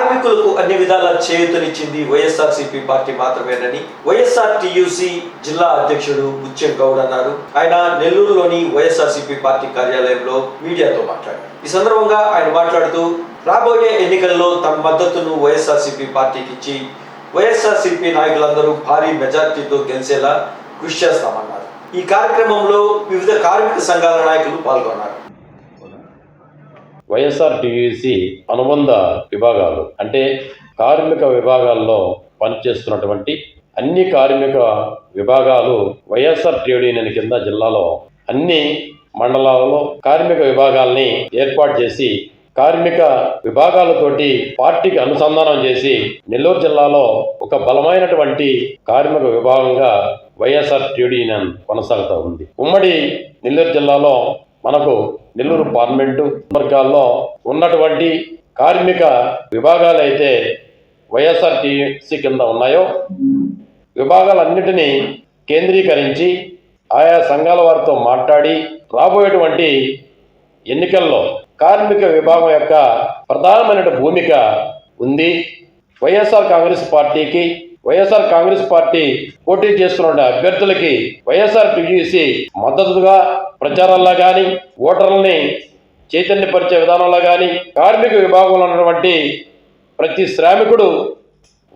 కార్మికులకు అన్ని విధాల చేయూతనిచ్చింది వైఎస్ఆర్సీపీ పార్టీ మాత్రమేనని వైఎస్ఆర్టీయూసీ జిల్లా అధ్యక్షుడు బుచ్చెం గౌడ్ అన్నారు. ఆయన నెల్లూరులోని వైఎస్ఆర్సీపీ పార్టీ కార్యాలయంలో మీడియాతో మాట్లాడారు. ఈ సందర్భంగా ఆయన మాట్లాడుతూ రాబోయే ఎన్నికల్లో తమ మద్దతును వైఎస్ఆర్సీపీ పార్టీకి ఇచ్చి వైఎస్ఆర్సీపీ నాయకులందరూ భారీ మెజార్టీతో గెలిచేలా కృషి చేస్తామన్నారు. ఈ కార్యక్రమంలో వివిధ కార్మిక సంఘాల నాయకులు పాల్గొన్నారు. వైఎస్ఆర్టీయూసీ అనుబంధ విభాగాలు అంటే కార్మిక విభాగాల్లో పనిచేస్తున్నటువంటి అన్ని కార్మిక విభాగాలు వైఎస్ఆర్ ట్రేడ్ యూనియన్ కింద జిల్లాలో అన్ని మండలాలలో కార్మిక విభాగాల్ని ఏర్పాటు చేసి కార్మిక విభాగాలతోటి పార్టీకి అనుసంధానం చేసి నెల్లూరు జిల్లాలో ఒక బలమైనటువంటి కార్మిక విభాగంగా వైఎస్ఆర్ ట్రేడ్ యూనియన్ కొనసాగుతూ ఉంది. ఉమ్మడి నెల్లూరు జిల్లాలో మనకు నెల్లూరు పార్లమెంటు వర్గాల్లో ఉన్నటువంటి కార్మిక విభాగాలు అయితే వైఎస్ఆర్టీసీ కింద ఉన్నాయో విభాగాలన్నిటినీ కేంద్రీకరించి ఆయా సంఘాల వారితో మాట్లాడి రాబోయేటువంటి ఎన్నికల్లో కార్మిక విభాగం యొక్క ప్రధానమైన భూమిక ఉంది. వైఎస్ఆర్ కాంగ్రెస్ పార్టీ పోటీ చేస్తున్న అభ్యర్థులకి వైఎస్ఆర్టీయూసీ మద్దతుగా ప్రచారాల్లో కానీ ఓటర్లని చైతన్యపరిచే విధానంలో కానీ కార్మిక విభాగంలో ఉన్నటువంటి ప్రతి శ్రామికుడు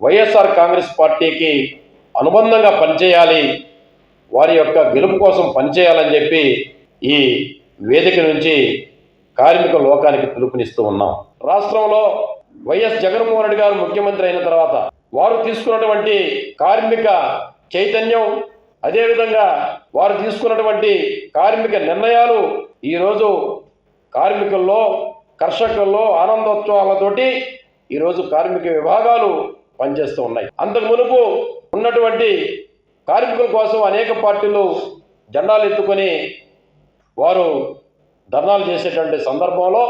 వైఎస్ఆర్ కాంగ్రెస్ పార్టీకి అనుబంధంగా పనిచేయాలి, వారి యొక్క గెలుపు కోసం పనిచేయాలని చెప్పి ఈ వేదిక నుంచి కార్మిక లోకానికి పిలుపునిస్తూ ఉన్నాం. రాష్ట్రంలో వైఎస్ జగన్మోహన్ రెడ్డి గారు ముఖ్యమంత్రి అయిన తర్వాత వారు తీసుకున్నటువంటి కార్మిక చైతన్యం, అదేవిధంగా వారు తీసుకున్నటువంటి కార్మిక నిర్ణయాలు ఈరోజు కార్మికుల్లో కర్షకుల్లో ఆనందోత్సవాలతోటి ఈరోజు కార్మిక విభాగాలు పనిచేస్తూ ఉన్నాయి. అంతకు మునుపు ఉన్నటువంటి కార్మికుల కోసం అనేక పార్టీలు జెండాలు ఎత్తుకొని వారు ధర్నాలు చేసేటువంటి సందర్భంలో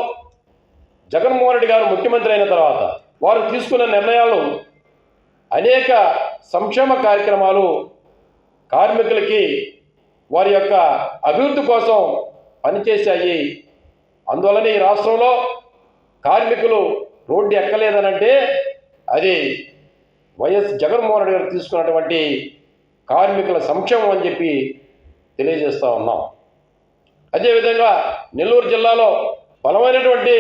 జగన్మోహన్ రెడ్డి గారు ముఖ్యమంత్రి అయిన తర్వాత వారు తీసుకున్న నిర్ణయాలు అనేక సంక్షేమ కార్యక్రమాలు కార్మికులకి వారి యొక్క అభివృద్ధి కోసం పనిచేశాయి. అందువలన ఈ రాష్ట్రంలో కార్మికులు రోడ్డు ఎక్కలేదనంటే అది వైఎస్ జగన్మోహన్ రెడ్డి గారు తీసుకున్నటువంటి కార్మికుల సంక్షేమం అని చెప్పి తెలియజేస్తూ ఉన్నాం. అదేవిధంగా నెల్లూరు జిల్లాలో బలమైనటువంటి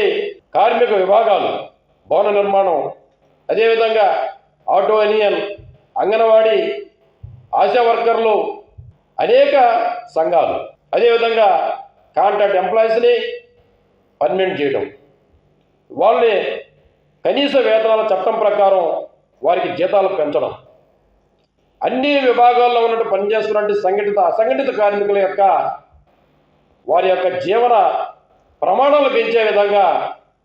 కార్మిక విభాగాలు భవన నిర్మాణం, అదేవిధంగా ఆటో యూనియన్, అంగన్వాడీ, ఆశా వర్కర్లు, అనేక సంఘాలు, అదేవిధంగా కాంట్రాక్ట్ ఎంప్లాయీస్ని పర్మనెంట్ చేయడం, వాళ్ళని కనీస వేతనాల చట్టం ప్రకారం వారికి జీతాలు పెంచడం, అన్ని విభాగాల్లో ఉన్నట్టు పనిచేస్తున్నటువంటి సంఘటిత అసంఘటిత కార్మికుల యొక్క వారి యొక్క జీవన ప్రమాణాలు పెంచే విధంగా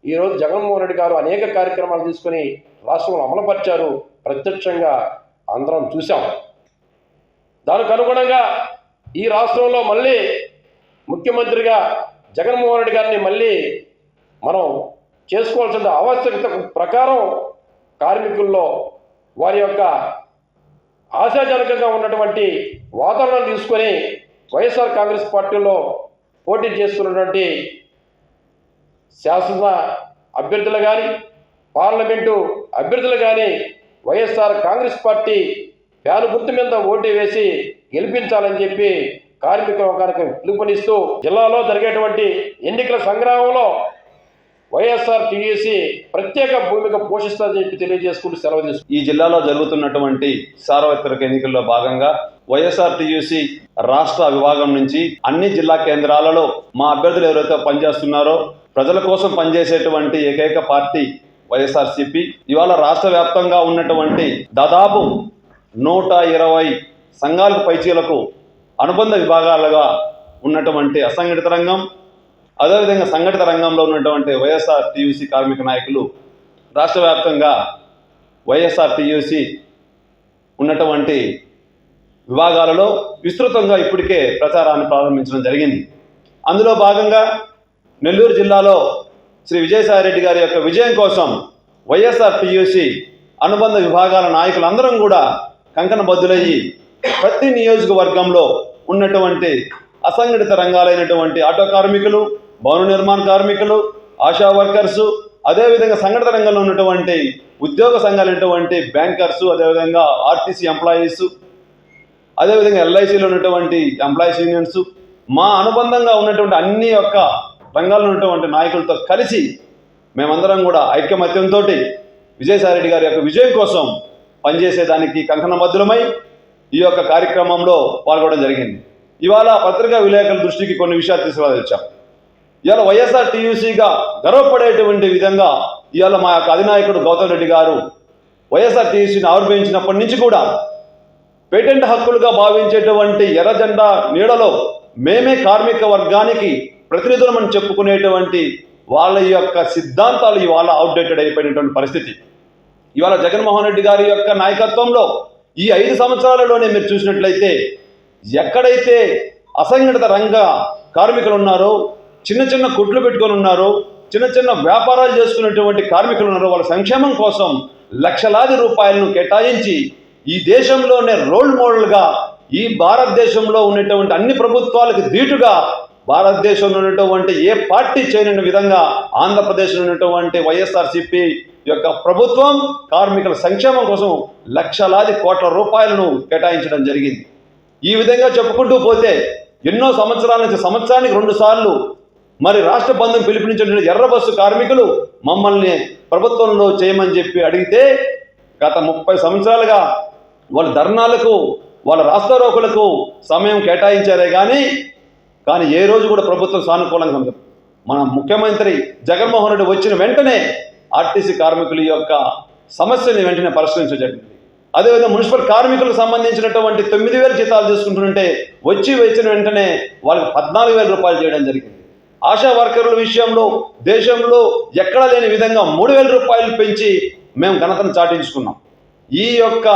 ఈరోజు జగన్మోహన్ రెడ్డి గారు అనేక కార్యక్రమాలు తీసుకుని రాష్ట్రంలో అమలుపరిచారు. ప్రత్యక్షంగా అందరం చూసాం. దానికి అనుగుణంగా ఈ రాష్ట్రంలో మళ్ళీ ముఖ్యమంత్రిగా జగన్మోహన్ రెడ్డి గారిని మళ్ళీ మనం చేసుకోవాల్సిన ఆవశ్యకత ప్రకారం కార్మికుల్లో వారి యొక్క ఆశాజనకంగా ఉన్నటువంటి వాతావరణం తీసుకొని వైఎస్ఆర్ కాంగ్రెస్ పార్టీలో పోటీ చేస్తున్నటువంటి శాసన అభ్యర్థులు కానీ పార్లమెంటు అభ్యర్థులు కానీ వైఎస్ఆర్ కాంగ్రెస్ పార్టీ ఫ్యాన్ గుర్తు మీద ఓటు వేసి గెలిపించాలని చెప్పి కార్మిక వర్గానికి పిలుపునిస్తూ జిల్లాలో జరిగేటువంటి ఎన్నికల సంగ్రామంలో వైఎస్ఆర్టీయూసీ ప్రత్యేక భూమిక పోషిస్తుందని చెప్పి తెలియజేసుకుంటూ సెలవు తీసుకుంటారు. ఈ జిల్లాలో జరుగుతున్నటువంటి సార్వత్రిక ఎన్నికల్లో భాగంగా వైఎస్ఆర్టీయూసీ రాష్ట్ర విభాగం నుంచి అన్ని జిల్లా కేంద్రాలలో మా అభ్యర్థులు ఎవరైతే పనిచేస్తున్నారో ప్రజల కోసం పనిచేసేటువంటి ఏకైక పార్టీ వైఎస్ఆర్సీపీ. ఇవాళ రాష్ట్ర వ్యాప్తంగా ఉన్నటువంటి దాదాపు 120 సంఘాలకు పైచీలకు అనుబంధ విభాగాలుగా ఉన్నటువంటి అసంఘటిత రంగం, అదేవిధంగా సంఘటిత రంగంలో ఉన్నటువంటి వైఎస్ఆర్టీయూసీ కార్మిక నాయకులు రాష్ట్ర వ్యాప్తంగా వైఎస్ఆర్టీయూసీ ఉన్నటువంటి విభాగాలలో విస్తృతంగా ఇప్పటికే ప్రచారాన్ని ప్రారంభించడం జరిగింది. అందులో భాగంగా నెల్లూరు జిల్లాలో శ్రీ విజయసాయిరెడ్డి గారి యొక్క విజయం కోసం వైఎస్ఆర్టీయూసీ అనుబంధ విభాగాల నాయకులందరం కూడా కంకణబద్దులయ్యి ప్రతి నియోజకవర్గంలో ఉన్నటువంటి అసంఘటిత రంగాలైనటువంటి ఆటో కార్మికులు, భవన నిర్మాణ కార్మికులు, ఆశా వర్కర్సు, అదేవిధంగా సంఘటిత రంగంలో ఉన్నటువంటి ఉద్యోగ సంఘాలైనటువంటి బ్యాంకర్సు, అదేవిధంగా ఆర్టీసీ ఎంప్లాయీస్, అదేవిధంగా ఎల్ఐసిలో ఉన్నటువంటి ఎంప్లాయీస్ యూనియన్స్, మా అనుబంధంగా ఉన్నటువంటి అన్ని యొక్క రంగాల్లో ఉన్నటువంటి నాయకులతో కలిసి మేమందరం కూడా ఐక్యమత్యంతో విజయసాయిరెడ్డి గారి యొక్క విజయం కోసం పనిచేసేదానికి కంకణబద్ధులమై ఈ యొక్క కార్యక్రమంలో పాల్గొనడం జరిగింది. ఇవాళ పత్రికా విలేకరుల దృష్టికి కొన్ని విషయాలు తీసుకురావచ్చాం. ఇవాళ వైఎస్ఆర్ టీయూసీగా గర్వపడేటువంటి విధంగా ఇవాళ మా యొక్క అధినాయకుడు గౌతమ్ రెడ్డి గారు వైఎస్ఆర్ టీయూసీని ఆవిర్భవించినప్పటి నుంచి కూడా పేటెంట్ హక్కులుగా భావించేటువంటి ఎర్ర జెండా నీడలో మేమే కార్మిక వర్గానికి ప్రతినిధులమని చెప్పుకునేటువంటి వాళ్ళ యొక్క సిద్ధాంతాలు ఇవాళ అవుట్డేటెడ్ అయిపోయినటువంటి పరిస్థితి. ఇవాళ జగన్మోహన్ రెడ్డి గారి యొక్క నాయకత్వంలో ఈ 5 సంవత్సరాలలోనే మీరు చూసినట్లయితే ఎక్కడైతే అసంఘటిత రంగ కార్మికులు ఉన్నారో, చిన్న చిన్న కొట్లు పెట్టుకొని ఉన్నారో, చిన్న చిన్న వ్యాపారాలు చేసుకునేటువంటి కార్మికులు ఉన్నారో, వాళ్ళ సంక్షేమం కోసం లక్షలాది రూపాయలను కేటాయించి ఈ దేశంలోనే రోల్ మోడల్గా ఈ భారతదేశంలో ఉన్నటువంటి అన్ని ప్రభుత్వాలకు ధీటుగా భారతదేశంలో ఉన్నటువంటి ఏ పార్టీ చేయని విధంగా ఆంధ్రప్రదేశ్లో ఉన్నటువంటి వైఎస్ఆర్సీపీ యొక్క ప్రభుత్వం కార్మికుల సంక్షేమం కోసం లక్షలాది కోట్ల రూపాయలను కేటాయించడం జరిగింది. ఈ విధంగా చెప్పుకుంటూ పోతే ఎన్నో సంవత్సరాల నుంచి సంవత్సరానికి 2 సార్లు మరి రాష్ట్ర బంధుని పిలుపునిచ్చిన ఎర్ర బస్సు కార్మికులు మమ్మల్ని ప్రభుత్వంలో చేయమని చెప్పి అడిగితే గత 30 సంవత్సరాలుగా వాళ్ళ ధర్నాలకు, వాళ్ళ రాస్తారోకులకు సమయం కేటాయించారే కానీ ఏ రోజు కూడా ప్రభుత్వం సానుకూలంగా ఉంది. మన ముఖ్యమంత్రి జగన్మోహన్ రెడ్డి వచ్చిన వెంటనే ఆర్టీసీ కార్మికుల యొక్క సమస్యని వెంటనే పరిష్కరించడం జరిగింది. అదేవిధంగా మున్సిపల్ కార్మికులకు సంబంధించినటువంటి 9,000 జీతాలు తీసుకుంటుంటే వచ్చిన వెంటనే వాళ్ళకి 14,000 రూపాయలు చేయడం జరిగింది. ఆశా వర్కర్ల విషయంలో దేశంలో ఎక్కడా లేని విధంగా 3,000 రూపాయలు పెంచి మేము ఘనతను చాటించుకున్నాం. ఈ యొక్క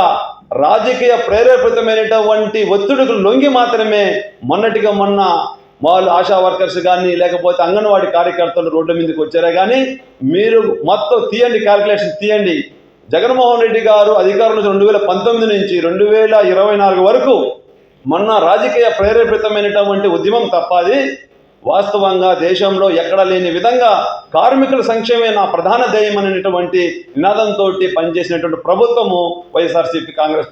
రాజకీయ ప్రేరేపితమైనటువంటి ఒత్తిడికి లొంగి మాత్రమే మొన్న వాళ్ళు ఆశా వర్కర్స్ కానీ లేకపోతే అంగన్వాడీ కార్యకర్తలు రోడ్ల మీదకి వచ్చారే కానీ మీరు మొత్తం తీయండి, క్యాల్కులేషన్ తీయండి. జగన్మోహన్ రెడ్డి గారు అధికారంలో 2019 నుంచి 2024 వరకు మొన్న రాజకీయ ప్రేరేపితమైనటువంటి ఉద్యమం తప్పది వాస్తవంగా దేశంలో ఎక్కడా లేని విధంగా కార్మికుల సంక్షేమే నా ప్రధాన ధ్యేయం అనేటువంటి నినాదంతో పనిచేసినటువంటి ప్రభుత్వము వైఎస్ఆర్సీపీ కాంగ్రెస్ ప్రభుత్వం.